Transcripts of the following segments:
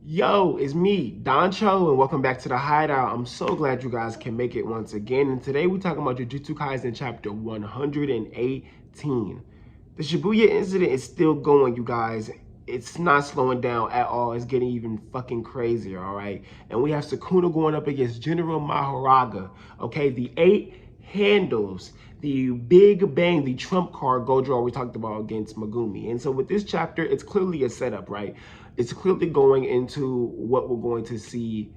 Yo, it's me, Doncho, and welcome back to the Hideout. I'm so glad you guys can make it once again. And today we're talking about Jujutsu Kaisen chapter 118. The Shibuya incident is still going, you guys. It's not slowing down at all. It's getting even fucking crazier, all right? And we have Sukuna going up against General Mahoraga, okay? The 8 handles the Big Bang, the trump card Gojo we talked about against Megumi. And so with this chapter, it's clearly a setup, right? It's clearly going into what we're going to see,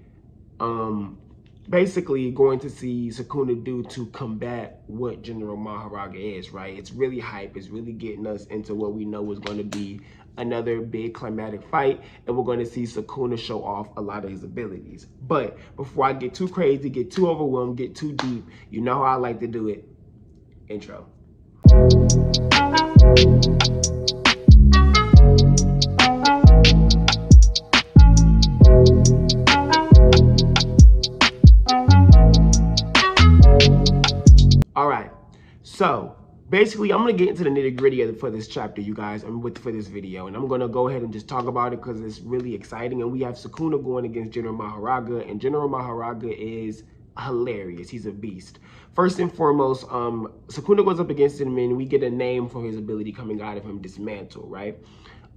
basically going to see Sukuna do to combat what General Mahoraga is, right? It's really hype. It's really getting us into what we know is going to be another big climatic fight, and we're going to see Sukuna show off a lot of his abilities. But before I get too crazy, get too overwhelmed, get too deep, you know how I like to do it. Intro. All right, so basically I'm gonna get into the nitty-gritty for this chapter, you guys, for this video, and I'm gonna go ahead and just talk about it because it's really exciting. And we have Sukuna going against General Mahoraga, and General Mahoraga is hilarious. He's a beast. First and foremost, Sukuna goes up against him, and we get a name for his ability coming out of him, Dismantle, right?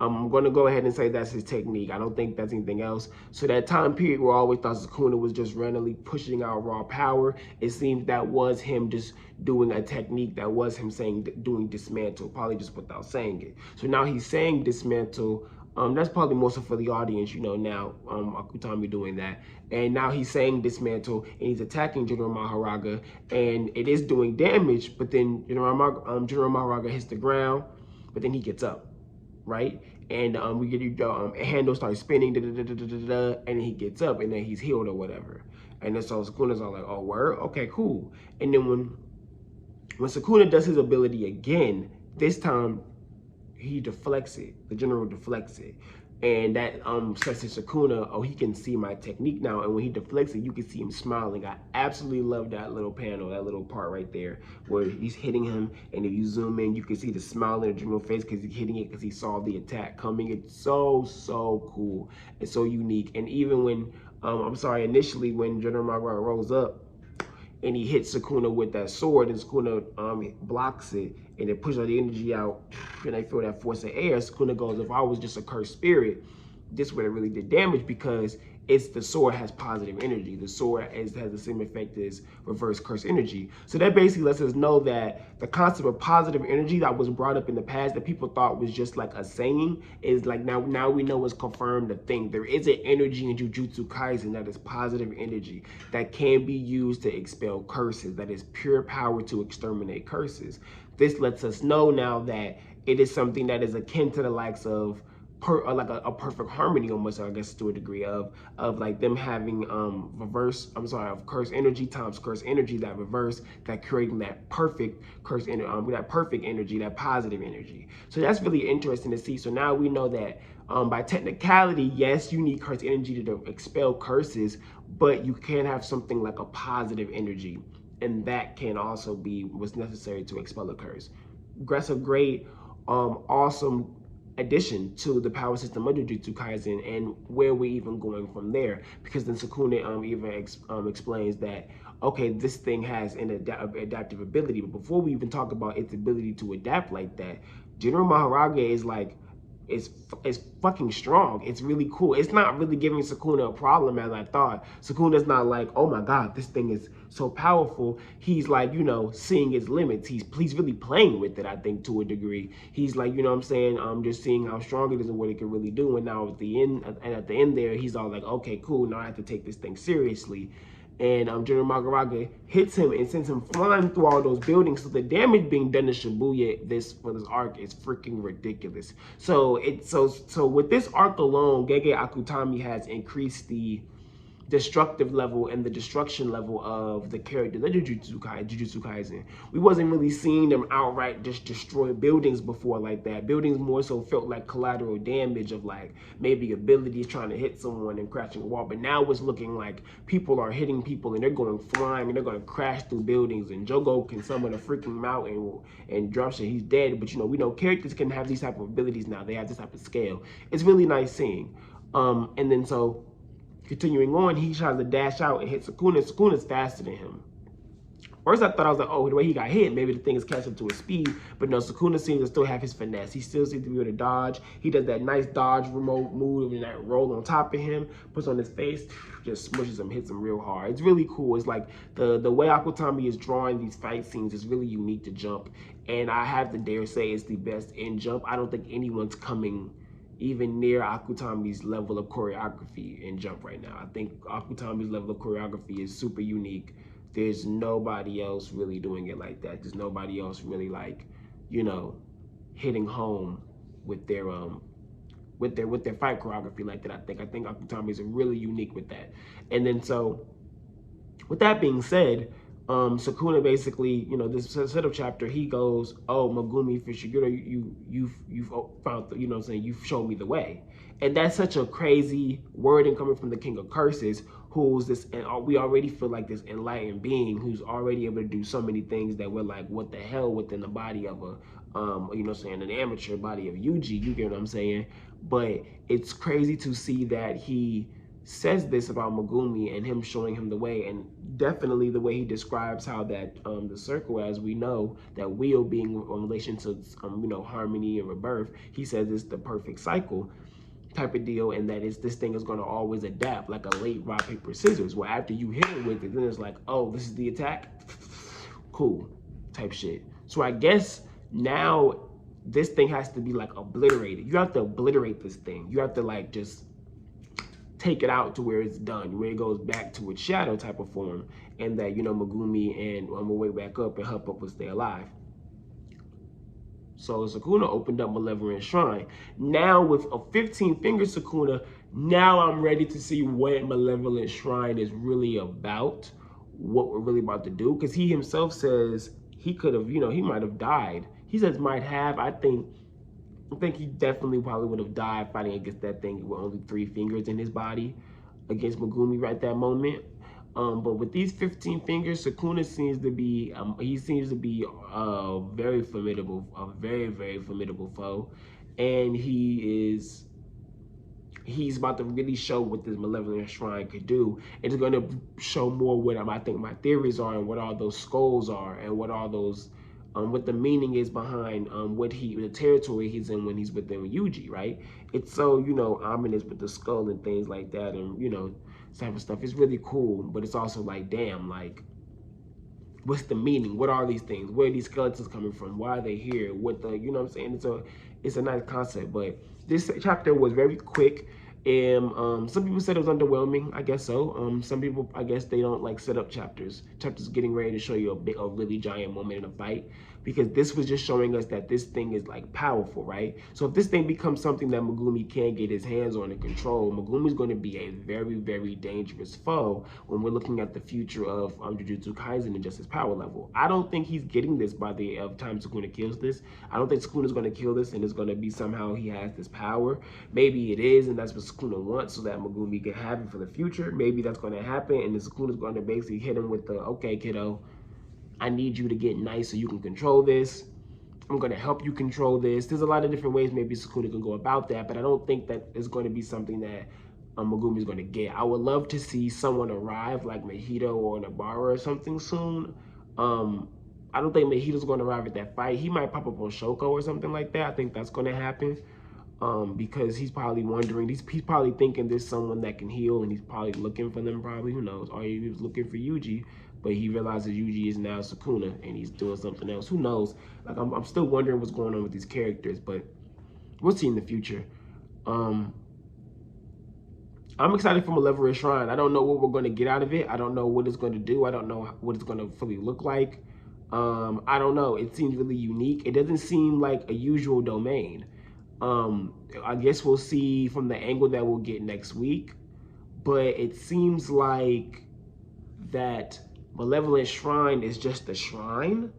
I'm going to go ahead and say that's his technique. I don't think that's anything else. So that time period where I always thought Sukuna was just randomly pushing out raw power, it seems that was him just doing a technique, that was him saying doing dismantle, probably just without saying it. So now he's saying dismantle. That's probably mostly for the audience, you know, now Akutami doing that. And now he's saying dismantle, and he's attacking General Mahoraga, and it is doing damage, but then General Mahoraga hits the ground, but then he gets up, right? And we get a handle starts spinning, and then he gets up, and then he's healed or whatever. And then so Sukuna's all like, "Oh, word, okay, cool." And then when Sukuna does his ability again, this time he deflects it. The general deflects it. And that says to Sukuna, oh, he can see my technique now. And when he deflects it, you can see him smiling. I absolutely love that little panel, that little part right there where he's hitting him. And if you zoom in, you can see the smile in the general face because he's hitting it because he saw the attack coming. It's so, so cool. It's so unique. And even when, initially when General Mahoraga rolls up, and he hits Sukuna with that sword, and Sukuna blocks it, and it pushes all the energy out, and I feel that force of air. Sukuna goes, if I was just a cursed spirit, this would have really did damage because it's the sword has positive energy. The sword has the same effect as reverse curse energy. So that basically lets us know that the concept of positive energy that was brought up in the past that people thought was just like a saying is like now we know it's confirmed a thing. There is an energy in Jujutsu Kaisen that is positive energy that can be used to expel curses, that is pure power to exterminate curses. This lets us know now that it is something that is akin to the likes of like a perfect harmony almost, I guess, to a degree of like them having of curse energy times curse energy, that reverse, that creating that perfect curse that perfect energy, that positive energy. So that's really interesting to see. So now we know that by technicality, yes, you need curse energy to expel curses, but you can have something like a positive energy, and that can also be what's necessary to expel a curse. Aggressive, great, awesome addition to the power system of Jujutsu Kaisen, and where we're even going from there. Because then Sukuna even explains that, okay, this thing has an adaptive ability. But before we even talk about its ability to adapt like that, General Mahoraga is like, it's fucking strong. It's really cool. It's not really giving Sukuna a problem as I thought. Sukuna's not like, oh my god, this thing is so powerful. He's like, you know, seeing its limits. He's really playing with it, I think, to a degree. He's like, you know what I'm saying, just seeing how strong it is and what it can really do. And now at the end there, he's all like, okay, cool, now I have to take this thing seriously. And General Mahoraga hits him and sends him flying through all those buildings. So the damage being done to Shibuya for this arc is freaking ridiculous. So with this arc alone, Gege Akutami has increased the destructive level and the destruction level of the character, the Jujutsu Kaisen. We wasn't really seeing them outright just destroy buildings before like that. Buildings more so felt like collateral damage of like maybe abilities trying to hit someone and crashing a wall. But now it's looking like people are hitting people and they're going flying and they're going to crash through buildings. And Jogo can summon a freaking mountain and drop shit. He's dead. But you know, we know characters can have these type of abilities now. They have this type of scale. It's really nice seeing. And then so continuing on, he tries to dash out and hit Sukuna. Sukuna's faster than him. First, I thought I was like, oh, the way he got hit, maybe the thing is catching up to his speed. But no, Sukuna seems to still have his finesse. He still seems to be able to dodge. He does that nice dodge remote move and that roll on top of him, puts on his face, just smushes him, hits him real hard. It's really cool. It's like the way Akutami is drawing these fight scenes is really unique to Jump. And I have to dare say it's the best in Jump. I don't think anyone's coming even near Akutami's level of choreography in Jump right now. I think Akutami's level of choreography is super unique. There's nobody else really doing it like that. There's nobody else really like, you know, hitting home with their fight choreography like that. I think Akutami is really unique with that. And then so, with that being said, Sukuna basically, you know, this setup chapter, he goes, "Oh, Megumi Fushiguro, you've found, you know what I'm saying, you've shown me the way." And that's such a crazy wording coming from the King of Curses, who's this, and we already feel like this enlightened being who's already able to do so many things that we're like, what the hell, within the body of a, you know what I'm saying, an amateur body of Yuji, you get what I'm saying? But it's crazy to see that he says this about Megumi and him showing him the way, and definitely the way he describes how that the circle, as we know, that wheel being in relation to you know, harmony and rebirth, he says it's the perfect cycle type of deal, and that this thing is going to always adapt like a late rock paper scissors, where after you hit it with it, then it's like, oh, this is the attack, cool type shit. So I guess now this thing has to be like obliterated. You have to obliterate this thing. You have to like just take it out to where it's done, where it goes back to its shadow type of form, and that, you know, Megumi and will wake back up and help up and stay alive. So Sukuna opened up Malevolent Shrine. Now with a 15-finger Sukuna, now I'm ready to see what Malevolent Shrine is really about, what we're really about to do, because he himself says he could have, you know, he might have died. He says might have. I think he definitely probably would have died fighting against that thing with only 3 fingers in his body against Megumi right that moment. But with these 15 fingers, Sukuna seems to be very formidable, a very, very formidable foe, and he's about to really show what this Malevolent Shrine could do. It's going to show more what I think my theories are, and what all those skulls are, and what all those what the meaning is behind the territory he's in when he's within Yuji, right? It's so, you know, ominous with the skull and things like that, and, you know, type of stuff. It's really cool, but it's also like, damn, like, what's the meaning? What are these things? Where are these skeletons coming from? Why are they here? What the, you know what I'm saying? It's a nice concept, but this chapter was very quick. And some people said it was underwhelming. I guess so. Some people, I guess, they don't like set up chapters getting ready to show you a really giant moment in a fight, because this was just showing us that this thing is like powerful, right? So if this thing becomes something that Megumi can't get his hands on and control, Megumi's going to be a very, very dangerous foe when we're looking at the future of Jujutsu Kaisen and just his power level. I don't think he's getting this by the time Sukuna kills this. I don't think Sukuna's going to kill this and it's going to be somehow he has this power. Maybe it is, and that's what Sukuna wants, so that Megumi can have it for the future. Maybe that's going to happen, and then Sukuna's going to basically hit him with the, okay, kiddo, I need you to get nice so you can control this. I'm going to help you control this. There's a lot of different ways maybe Sukuna can go about that, but I don't think that is going to be something that Megumi is going to get. I would love to see someone arrive, like Mahito or Nabara or something soon. I don't think Mahito's going to arrive at that fight. He might pop up on Shoko or something like that. I think that's going to happen. Because he's probably wondering, he's probably thinking there's someone that can heal, and he's probably looking for them, probably, who knows, or he was looking for Yuji, but he realizes Yuji is now Sukuna, and he's doing something else, who knows. Like, I'm still wondering what's going on with these characters, but we'll see in the future. I'm excited for Malevolent Shrine. I don't know what we're going to get out of it. I don't know what it's going to do. I don't know what it's going to fully look like. I don't know. It seems really unique. It doesn't seem like a usual domain. I guess we'll see from the angle that we'll get next week, but it seems like that Malevolent Shrine is just a shrine,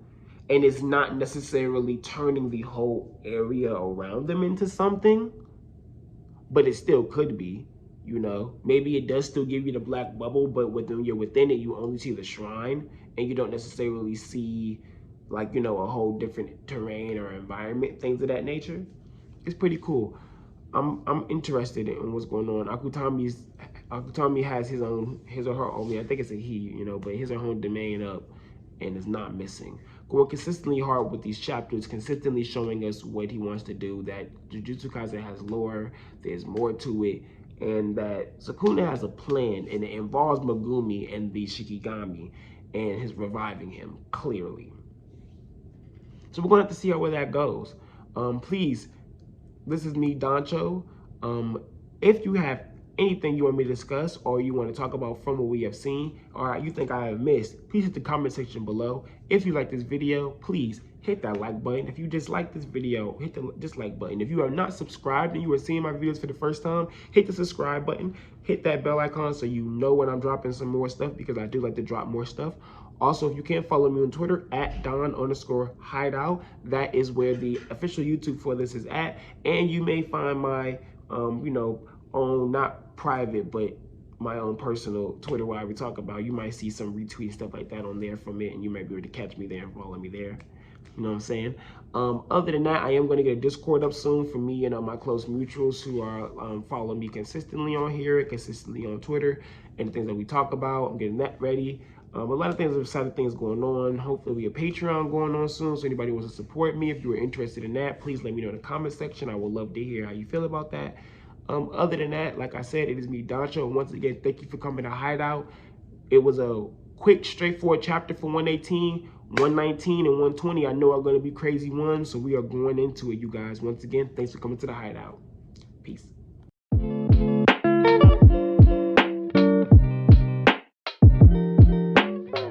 and it's not necessarily turning the whole area around them into something, but it still could be, you know. Maybe it does still give you the black bubble, but when you're within it, you only see the shrine, and you don't necessarily see, like, you know, a whole different terrain or environment, things of that nature. It's pretty cool. I'm interested in what's going on. Akutami has his or her own, I think it's a he, you know, but his or her own domain up and is not missing. Going consistently hard with these chapters, consistently showing us what he wants to do, that Jujutsu Kaisen has lore, there's more to it, and that Sukuna has a plan, and it involves Megumi and the Shikigami and his reviving him, clearly. So we're going to have to see where that goes. Please, this is me, Doncho. If you have anything you want me to discuss or you want to talk about from what we have seen or you think I have missed, please hit the comment section below. If you like this video, please hit that like button. If you dislike this video, hit the dislike button. If you are not subscribed and you are seeing my videos for the first time, hit the subscribe button, hit that bell icon so you know when I'm dropping some more stuff, because I do like to drop more stuff. Also, if you can't follow me on Twitter, at Don_Hideout, that is where the official YouTube for this is at. And you may find my, own, not private, but my own personal Twitter where we talk about. You might see some retweet stuff like that on there from it, and you might be able to catch me there and follow me there. You know what I'm saying? Other than that, I am going to get a Discord up soon for me and my close mutuals who are following me consistently on here, consistently on Twitter, and the things that we talk about. I'm getting that ready. A lot of things, exciting things going on. Hopefully we have a Patreon going on soon, so anybody wants to support me, if you are interested in that, please let me know in the comment section. I would love to hear how you feel about that. Other than that, like I said, it is me, Doncho, and once again, thank you for coming to Hideout. It was a quick, straightforward chapter for 118, 119, and 120. I know are going to be crazy ones, so we are going into it, you guys. Once again, thanks for coming to the Hideout. Peace.